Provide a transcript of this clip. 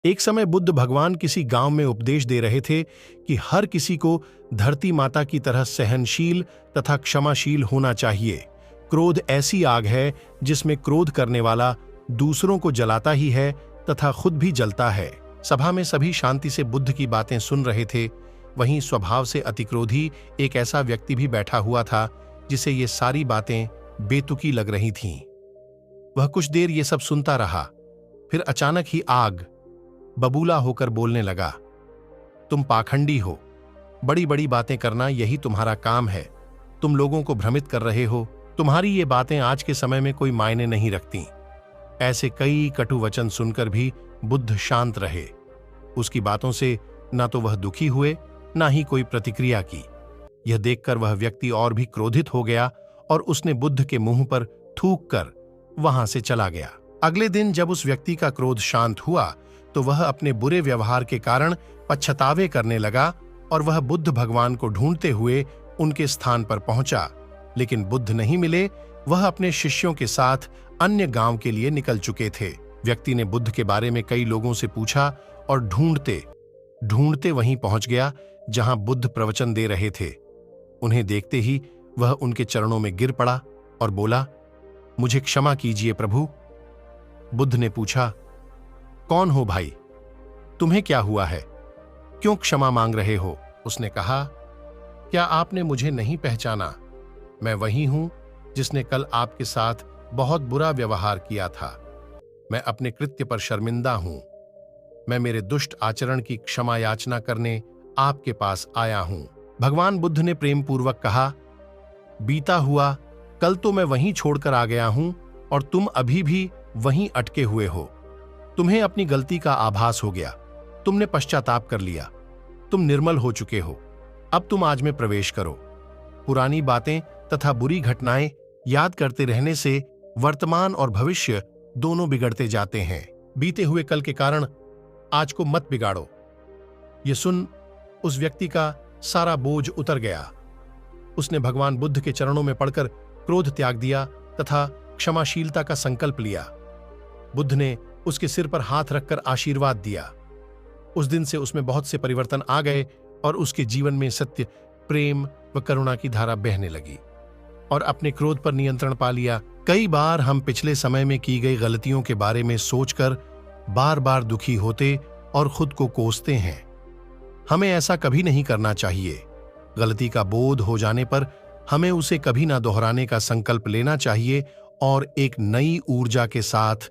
एक समय बुद्ध भगवान किसी गांव में उपदेश दे रहे थे कि हर किसी को धरती माता की तरह सहनशील तथा क्षमाशील होना चाहिए। क्रोध ऐसी आग है जिसमें क्रोध करने वाला दूसरों को जलाता ही है तथा खुद भी जलता है। सभा में सभी शांति से बुद्ध की बातें सुन रहे थे। वहीं स्वभाव से अतिक्रोधी एक ऐसा व्यक्ति भी बैठा हुआ था जिसे ये सारी बातें बेतुकी लग रही थीं। वह कुछ देर ये सब सुनता रहा, फिर अचानक ही आग बबूला होकर बोलने लगा, तुम पाखंडी हो, बड़ी बड़ी बातें करना यही तुम्हारा काम है, तुम लोगों को भ्रमित कर रहे हो, तुम्हारी ये बातें आज के समय में कोई मायने नहीं रखती। ऐसे कई कटु वचन सुनकर भी बुद्ध शांत रहे। उसकी बातों से ना तो वह दुखी हुए ना ही कोई प्रतिक्रिया की। यह देखकर वह व्यक्ति और भी क्रोधित हो गया और उसने बुद्ध के मुंह पर थूक कर वहां से चला गया। अगले दिन जब उस व्यक्ति का क्रोध शांत हुआ तो वह अपने बुरे व्यवहार के कारण पछतावे करने लगा और वह बुद्ध भगवान को ढूंढते हुए उनके स्थान पर पहुंचा। लेकिन बुद्ध नहीं मिले, वह अपने शिष्यों के साथ अन्य गांव के लिए निकल चुके थे। व्यक्ति ने बुद्ध के बारे में कई लोगों से पूछा और ढूंढते ढूंढते वहीं पहुंच गया जहां बुद्ध प्रवचन दे रहे थे। उन्हें देखते ही वह उनके चरणों में गिर पड़ा और बोला, मुझे क्षमा कीजिए प्रभु। बुद्ध ने पूछा, कौन हो भाई, तुम्हें क्या हुआ है, क्यों क्षमा मांग रहे हो? उसने कहा, क्या आपने मुझे नहीं पहचाना? मैं वही हूं जिसने कल आपके साथ बहुत बुरा व्यवहार किया था। मैं अपने कृत्य पर शर्मिंदा हूं। मैं मेरे दुष्ट आचरण की क्षमा याचना करने आपके पास आया हूं। भगवान बुद्ध ने प्रेम पूर्वक कहा, बीता हुआ कल तो मैं वहीं छोड़कर आ गया हूं और तुम अभी भी वहीं अटके हुए हो। तुम्हें अपनी गलती का आभास हो गया, तुमने पश्चाताप कर लिया, तुम निर्मल हो चुके हो। अब तुम आज में प्रवेश करो। पुरानी बातें तथा बुरी घटनाएं याद करते रहने से वर्तमान और भविष्य दोनों बिगड़ते जाते हैं। बीते हुए कल के कारण आज को मत बिगाड़ो। यह सुन उस व्यक्ति का सारा बोझ उतर गया। उसने भगवान बुद्ध के चरणों में पड़कर क्रोध त्याग दिया तथा क्षमाशीलता का संकल्प लिया। बुद्ध ने उसके सिर पर हाथ रखकर आशीर्वाद दिया। उस दिन से उसमें बहुत से परिवर्तन आ गए और उसके जीवन में सत्य, प्रेम व करुणा की धारा बहने लगी और अपने क्रोध पर नियंत्रण पा लिया। कई बार हम पिछले समय में की गई गलतियों के बारे में सोचकर बार बार दुखी होते और खुद को कोसते हैं। हमें ऐसा कभी नहीं करना चाहिए। गलती का बोध हो जाने पर हमें उसे कभी ना दोहराने का संकल्प लेना चाहिए और एक नई ऊर्जा के साथ